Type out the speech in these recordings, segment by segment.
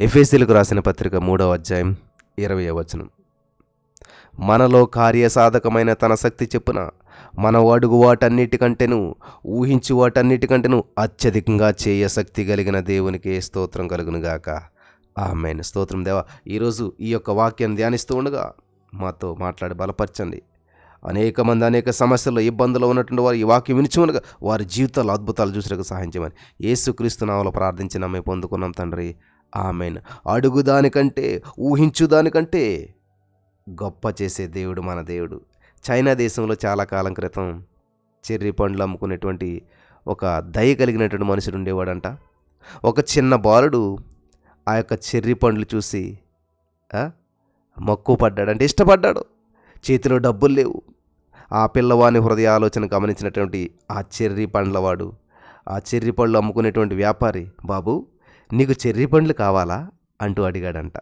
ఎఫెసీయులకు రాసిన పత్రిక 3వ అధ్యాయం 20వ వచనం. మనలో కార్యసాధకమైన తన శక్తి చెప్పున మనం అడుగు వాటన్నిటికంటేను ఊహించు వాటన్నిటికంటేను అత్యధికంగా చేయ శక్తి కలిగిన దేవునికి స్తోత్రం కలుగునుగాక. ఆమేన్. స్తోత్రం దేవా. ఈరోజు ఈ యొక్క వాక్యాన్ని ధ్యానిస్తూ ఉండగా మాతో మాట్లాడి బలపరచండి. అనేక మంది అనేక సమస్యల్లో ఇబ్బందులు ఉన్నటువంటి వారు ఈ వాక్యం వినిచుండగా వారి జీవితాల్లో అద్భుతాలు చూసినకు సహాయం చేయమని యేసుక్రీస్తు నామములో ప్రార్థించి నమ్మి పొందుకున్నాం తండ్రి. ఆమేన్. అడుగు దానికంటే ఊహించు దానికంటే గొప్ప చేసే దేవుడు మన దేవుడు. చైనా దేశంలో చాలా కాలం క్రితం చెర్రీ పండ్లు అమ్ముకునేటువంటి ఒక దయ కలిగినటువంటి మనుషుడు ఉండేవాడంట. ఒక చిన్న బాలుడు ఆ యొక్క చెర్రీ పండ్లు చూసి మక్కువ పడ్డాడంటే ఇష్టపడ్డాడు. చేతిలో డబ్బులు లేవు. ఆ పిల్లవాని హృదయ ఆలోచన గమనించినటువంటి ఆ చెర్రీ పండ్లవాడు ఆ చెర్రీ పండ్లు అమ్ముకునేటువంటి వ్యాపారి, బాబు నీకు చెర్రీ పండ్లు కావాలా అంటూ అడిగాడంట.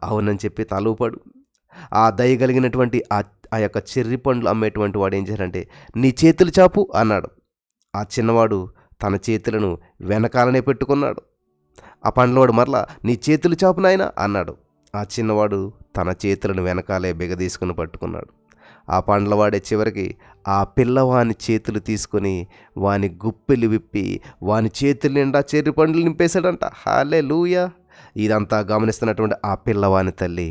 అవునని చెప్పి తలూపాడు. ఆ దయగలిగినటువంటి ఆ యొక్క చెర్రీ పండ్లు అమ్మేటువంటి వాడు ఏం చేశాడంటే, నీ చేతులు చాపు అన్నాడు. ఆ చిన్నవాడు తన చేతులను వెనకాలనే పెట్టుకున్నాడు. ఆ పండ్లవాడు మరలా నీ చేతులు చాపు నాయనా అన్నాడు. ఆ చిన్నవాడు తన చేతులను వెనకాలే బిగదీసుకుని పట్టుకున్నాడు. ఆ పండ్లవాడే చివరికి ఆ పిల్లవాని చేతులు తీసుకొని వాని గుప్పెలు విప్పి వాని చేతుల నిండా చెర్రీ పండ్లు నింపేశాడంట. హల్లెలూయా. ఇదంతా గమనిస్తున్నటువంటి ఆ పిల్లవాని తల్లి,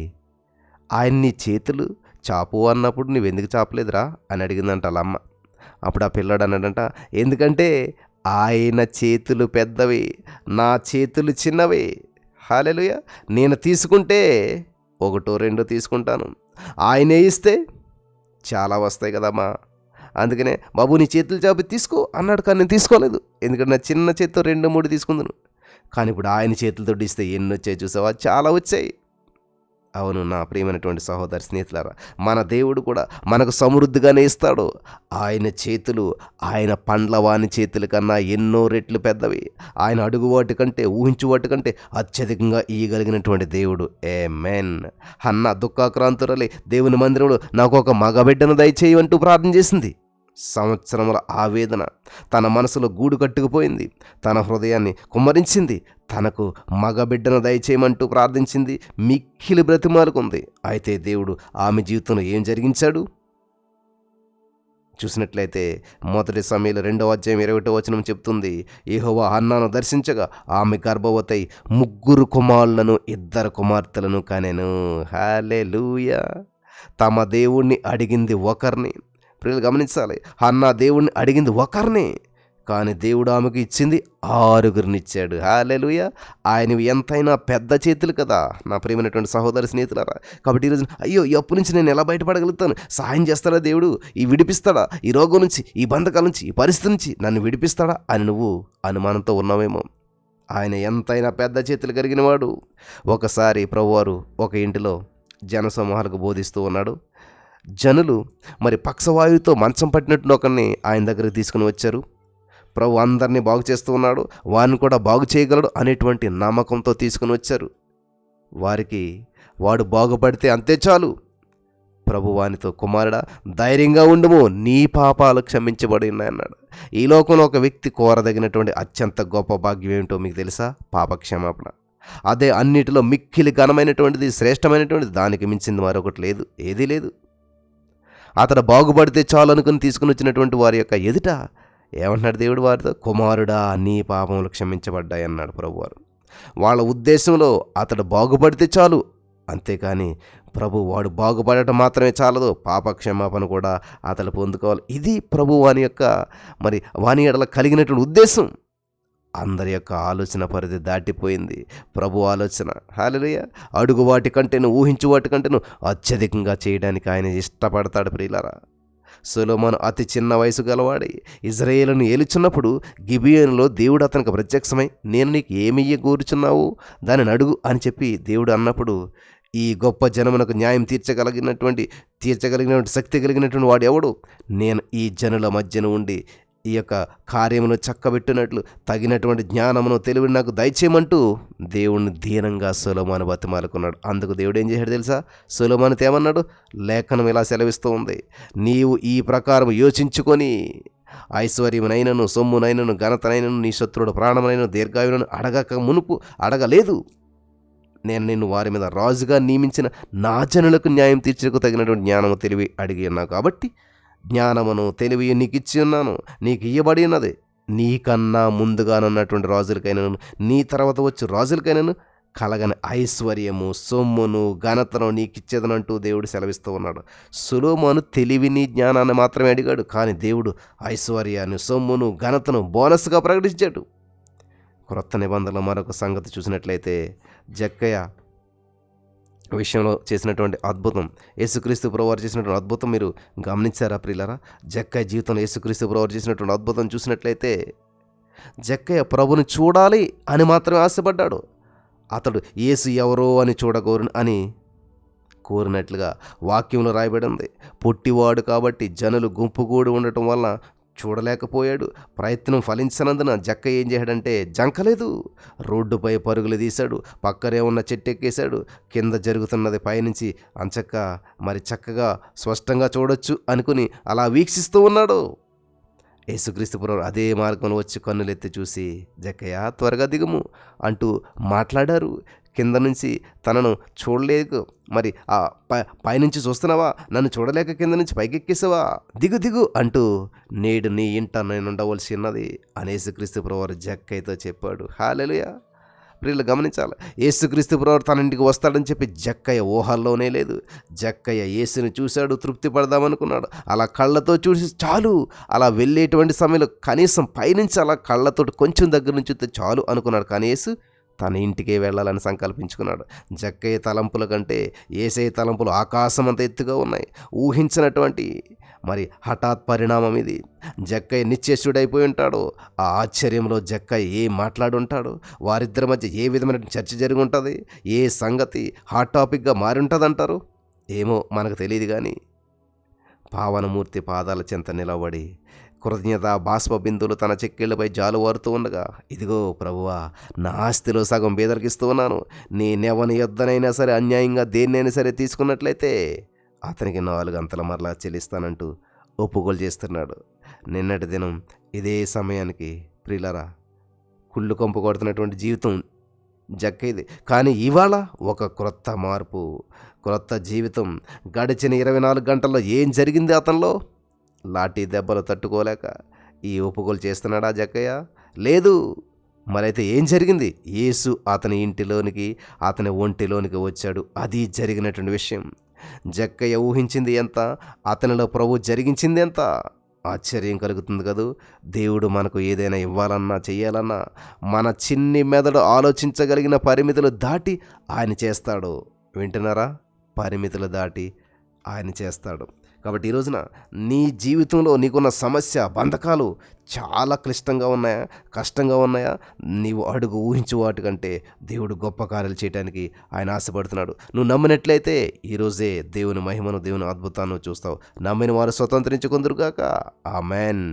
ఆయన్ని చేతులు చాపు అన్నప్పుడు నువ్వెందుకు చాపలేదురా అని అడిగిందంట వాళ్ళ అమ్మ. అప్పుడు ఆ పిల్లాడు అన్నాడంట, ఎందుకంటే ఆయన చేతులు పెద్దవి, నా చేతులు చిన్నవి. హల్లెలూయా. నేను తీసుకుంటే ఒకటో రెండో తీసుకుంటాను, ఆయనే ఇస్తే చాలా వస్తాయి కదమ్మా. అందుకనే బాబు నీ చేతులు చాపి తీసుకో అన్నాడు. కానీ నేను తీసుకోలేదు, ఎందుకంటే నా చిన్న చేతితో 2-3 తీసుకుందును. కానీ ఇప్పుడు ఆయన చేతులతో ఇస్తే ఎన్ని వచ్చాయి చూసావా? చాలా వచ్చాయి. అవును నా ప్రియమైనటువంటి సహోదరి స్నేహితులారా, మన దేవుడు కూడా మనకు సమృద్ధిగానే ఇస్తాడు. ఆయన చేతులు ఆయన పండ్ల వాని చేతుల కన్నా ఎన్నో రెట్లు పెద్దవి. ఆయన అడుగు వాటి కంటే ఊహించు వాటి కంటే అత్యధికంగా ఇయ్యగలిగినటువంటి దేవుడు. ఆమేన్. హన్నా దుఃఖాక్రాంతురాలై దేవుని మందిరంలో నాకు ఒక మగబిడ్డను దయచేయమంటూ ప్రార్థన చేసింది. సంవత్సరముల ఆవేదన తన మనసులో గూడు కట్టుకుపోయింది. తన హృదయాన్ని కుమ్మరించింది. తనకు మగబిడ్డను దయచేయమంటూ ప్రార్థించింది. మిక్కిలి బ్రతిమాలుకుంది. అయితే దేవుడు ఆమె జీవితంలో ఏం జరిగించాడు చూసినట్లయితే 1 సమూయేలు 2వ అధ్యాయం 21వ వచనం చెప్తుంది, యెహోవా హన్నాను దర్శించగా ఆమె గర్భవతై 3 కుమారులను 2 కుమార్తెలను కనెను. హల్లెలూయా. తమ దేవుణ్ణి అడిగింది ఒకరిని. ప్రియులు గమనించాలి, హన్నా దేవుణ్ణి అడిగింది ఒకరిని, కానీ దేవుడు ఆమెకు ఇచ్చింది 6గురిని ఇచ్చాడు. హల్లెలూయా. ఆయనవి ఎంతైనా పెద్ద చేతులు కదా నా ప్రియమైనటువంటి సహోదరి స్నేహితులారా. కాబట్టి ఈరోజు అయ్యో ఈ అప్పు నుంచి నేను ఎలా బయటపడగలుగుతాను, సహాయం చేస్తాడా దేవుడు, ఈ విడిపిస్తాడా, ఈ రోగం నుంచి, ఈ బంధకాల నుంచి, ఈ పరిస్థితి నుంచి నన్ను విడిపిస్తాడా అని నువ్వు అనుమానంతో ఉన్నావేమో. ఆయన ఎంతైనా పెద్ద చేతులు కలిగిన వాడు. ఒకసారి ప్రభువారు ఒక ఇంటిలో జనసమూహాలకు బోధిస్తూ ఉన్నాడు. జనులు మరి పక్షవాయువుతో మంచం పట్టినట్టు ఒకరిని ఆయన దగ్గరికి తీసుకుని వచ్చారు. ప్రభు అందరినీ బాగు చేస్తూ ఉన్నాడు, వారిని కూడా బాగు చేయగలడు అనేటువంటి నమ్మకంతో తీసుకుని వచ్చారు. వారికి వాడు బాగుపడితే అంతే చాలు. ప్రభు వానితో, కుమారుడా ధైర్యంగా ఉండుము, నీ పాపాలు క్షమించబడి ఉన్నాయన్నాడు. ఈ లోకంలో ఒక వ్యక్తి కోరదగినటువంటి అత్యంత గొప్ప భాగ్యం ఏమిటో మీకు తెలుసా? పాపక్షమాపణ. అదే అన్నిటిలో మిక్కిలి ఘనమైనటువంటిది, శ్రేష్టమైనటువంటిది. దానికి మించింది మరొకటి లేదు, ఏదీ లేదు. అతడు బాగుపడితే చాలు అనుకుని తీసుకుని వచ్చినటువంటి వారి యొక్క ఎదుట ఏమంటున్నాడు దేవుడు వారితో? కుమారుడా నీ పాపములు క్షమించబడ్డాయి అన్నాడు ప్రభువారు. వాళ్ళ ఉద్దేశంలో అతడు బాగుపడితే చాలు, అంతేకాని ప్రభు వాడు బాగుపడటం మాత్రమే చాలదు, పాప క్షమాపణ కూడా అతడు పొందుకోవాలి. ఇది ప్రభు వాని యొక్క మరి వాని ఎడల కలిగినటువంటి ఉద్దేశం. అందరి యొక్క ఆలోచన పరిధి దాటిపోయింది ప్రభు ఆలోచన. హల్లెలూయా. అడుగు వాటి కంటేను ఊహించు వాటి కంటేను అత్యధికంగా చేయడానికి ఆయన ఇష్టపడతాడు. ప్రియులారా, సొలొమోను అతి చిన్న వయసు గలవాడై ఇజ్రాయేలును ఏలుచున్నప్పుడు గిబియోనులో దేవుడు అతనికి ప్రత్యక్షమై, నేను నీకు ఏమియ్య కోరుచున్నావు దానిని అడుగు అని చెప్పి దేవుడు అన్నప్పుడు, ఈ గొప్ప జనమునకు న్యాయం తీర్చగలిగినటువంటి శక్తి కలిగినటువంటి వాడు ఎవడు? నేను ఈ జనుల మధ్యన ఉండి ఈ యొక్క కార్యమును చక్కబెట్టినట్లు తగినటువంటి జ్ఞానమును తెలివిని నాకు దయచేయమంటూ దేవుణ్ణి దీనంగా సొలొమోను బతిమాలుకున్నాడు. అందుకు దేవుడు ఏం చేశాడు తెలుసా? సొలొమోనుతో ఏమన్నాడు? లేఖనం ఇలా సెలవిస్తూ ఉంది, నీవు ఈ ప్రకారం యోచించుకొని ఐశ్వర్యమునైనను, సొమ్మునైనను, ఘనతనైనను, నీ శత్రుడు ప్రాణమునైనను, దీర్ఘాయువునైనను అడగక మునుపు అడగలేదు. నేను నిన్ను వారి మీద రాజుగా నియమించిన నా జనులకు న్యాయం తీర్చకు తగినటువంటి జ్ఞానము తెలివి అడిగి ఉన్నావు కాబట్టి జ్ఞానమును తెలివి నీకు ఇచ్చి ఉన్నాను, నీకు ఇయ్యబడి ఉన్నది. నీకన్నా ముందుగానున్నటువంటి రాజులకైనాను నీ తర్వాత వచ్చి రాజులకైనాను కలగని ఐశ్వర్యము, సొమ్మును, ఘనతను నీకిచ్చేదనంటూ దేవుడు సెలవిస్తూ ఉన్నాడు. సొలొమోను తెలివిని, జ్ఞానాన్ని మాత్రమే అడిగాడు, కానీ దేవుడు ఐశ్వర్యాన్ని, సొమ్మును, ఘనతను బోనస్గా ప్రకటించాడు. క్రొత్త నిబంధనలో మరొక సంగతి చూసినట్లయితే జక్కయ్య విషయంలో చేసినటువంటి అద్భుతం, యేసుక్రీస్తు ప్రభువారు చేసినటువంటి అద్భుతం మీరు గమనించారా ప్రియులారా? జక్కయ్య జీవితంలో యేసుక్రీస్తు ప్రభువారు చేసినటువంటి అద్భుతం చూసినట్లయితే జక్కయ్య ప్రభుని చూడాలి అని మాత్రమే ఆశపడ్డాడు. అతడు యేసు ఎవరో అని కోరినట్లుగా వాక్యంలో రాయబడి ఉంది. పొట్టివాడు కాబట్టి జనులు గుంపుగూడి ఉండటం వల్ల చూడలేకపోయాడు. ప్రయత్నం ఫలించనందున జక్కయ్య ఏం చేశాడంటే జంకలేదు, రోడ్డుపై పరుగులు తీశాడు, పక్కనే ఉన్న చెట్టు ఎక్కేశాడు. కింద జరుగుతున్నది పైనుంచి చక్కగా స్పష్టంగా చూడొచ్చు అనుకుని అలా వీక్షిస్తూ ఉన్నాడు. యేసుక్రీస్తు ప్రభువు అదే మార్గంలో వచ్చి కన్నులెత్తి చూసి, జక్కయ్య త్వరగా దిగుము అంటూ మాట్లాడారు. కింద నుంచి తనను చూడలేక ఆ పైనుంచి చూస్తున్నావా, నన్ను చూడలేక కింద నుంచి పైకెక్కేసావా, దిగు దిగు అంటూ నేడు నీ ఇంట నేను ఉండవలసి ఉన్నది అని యేసుక్రీస్తు ప్రభువు జక్కయ్యతో చెప్పాడు. హల్లెలూయా. ప్రియులు గమనించాలి, యేసుక్రీస్తు ప్రభువు తన ఇంటికి వస్తాడని చెప్పి జక్కయ్య ఊహల్లోనే లేదు. జక్కయ్య యేసుని చూశాడు, తృప్తి పడదామనుకున్నాడు. అలా కళ్ళతో చూసి చాలు, అలా వెళ్ళేటువంటి సమయంలో కనీసం పైనుంచి అలా కళ్ళతో కొంచెం దగ్గర నుంచి చాలు అనుకున్నాడు. కానీ యేసు తన ఇంటికే వెళ్ళాలని సంకల్పించుకున్నాడు. జక్కయ్య తలంపుల కంటే యేసయ్య తలంపులు ఆకాశం అంత ఎత్తుగా ఉన్నాయి. ఊహించినటువంటి హఠాత్ పరిణామం ఇది. జక్కయ్య నిశ్చేష్టుడైపోయి ఉంటాడు. ఆ ఆశ్చర్యంలో జక్కయ్య ఏం మాట్లాడి ఉంటాడు, వారిద్దరి మధ్య ఏ విధమైన చర్చ జరిగి ఉంటుంది, ఏ సంగతి హాట్ టాపిక్గా మారి ఉంటుంది అంటారు ఏమో మనకు తెలియదు. కానీ పావనమూర్తి పాదాల చెంత నిలబడి కృతజ్ఞత బాష్ప బిందువులు తన చెక్కిళ్లపై జాలువారుతూ ఉండగా, ఇదిగో ప్రభువా, నా ఆస్తిలో సగం బేదరికిస్తూ ఉన్నాను. నేనెవని యొద్దనైనా సరే అన్యాయంగా దేన్నైనా సరే తీసుకున్నట్లయితే అతనికి 4 అంతల మరలా చెల్లిస్తానంటూ ఒప్పుకోలు చేస్తున్నాడు. నిన్నటి దినం ఇదే సమయానికి ప్రియులారా కుళ్ళు కొంపు కొడుతున్నటువంటి జీవితం జక్కయ్యది. కానీ ఇవాళ ఒక క్రొత్త మార్పు, క్రొత్త జీవితం. గడిచిన 24 గంటల్లో ఏం జరిగింది అతనిలో? లాఠీ దెబ్బలు తట్టుకోలేక ఈ ఒప్పుకోలు చేస్తున్నాడా జక్కయ్య? లేదు. మరైతే ఏం జరిగింది? యేసు అతని ఇంటిలోనికి, అతని ఒంటిలోనికి వచ్చాడు. అది జరిగినటువంటి విషయం. జక్కయ్య ఊహించింది ఎంత, అతనిలో ప్రభు జరిగించింది ఎంత. ఆశ్చర్యం కలుగుతుంది కదూ. దేవుడు మనకు ఏదైనా ఇవ్వాలన్నా చెయ్యాలన్నా మన చిన్ని మెదడు ఆలోచించగలిగిన పరిమితులు దాటి ఆయన చేస్తాడు. వింటున్నారా? పరిమితులు దాటి ఆయన చేస్తాడు. కాబట్టి ఈ రోజున నీ జీవితంలో నీకున్న సమస్య, బంధకాలు చాలా క్లిష్టంగా ఉన్నాయా, కష్టంగా ఉన్నాయా? నీవు అడుగు ఊహించు వాటికంటే దేవుడు గొప్ప కార్యాలు చేయడానికి ఆయన ఆశపడుతున్నాడు. నువ్వు నమ్మినట్లయితే ఈరోజే దేవుని మహిమను, దేవుని అద్భుతాన్ని చూస్తావు. నమ్మిన వారు స్వతంత్రించుకుందురుగాక. ఆమెన్.